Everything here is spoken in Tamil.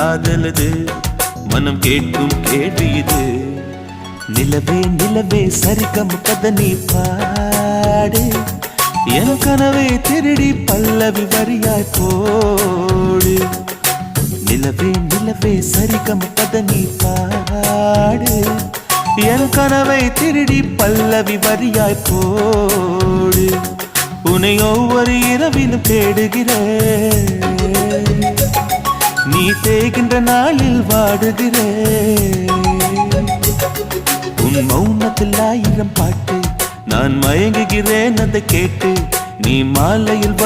காதலது மனம் கேட்கும் கேள்வி இது. நிலவே நிலவே சரிகம் கதை நீ பாடு, என் கனவை திருடி பல்லவி வரியாய் போடு. நிலவே நிலவே சரிகம் கதை நீ பாடு, என் கனவை திருடி பல்லவி வரியாய் போடு. உன்னை ஒவ்வொரு இரவிலும் தேடுகிறேன், நீ தேய்கின்ற நாளில் வாடுகிறேன். உன் மௌனத்தில் 1000 பாட்டு, நான் மயங்குகிறேன் அதை கேட்டு. நீ மாலையில்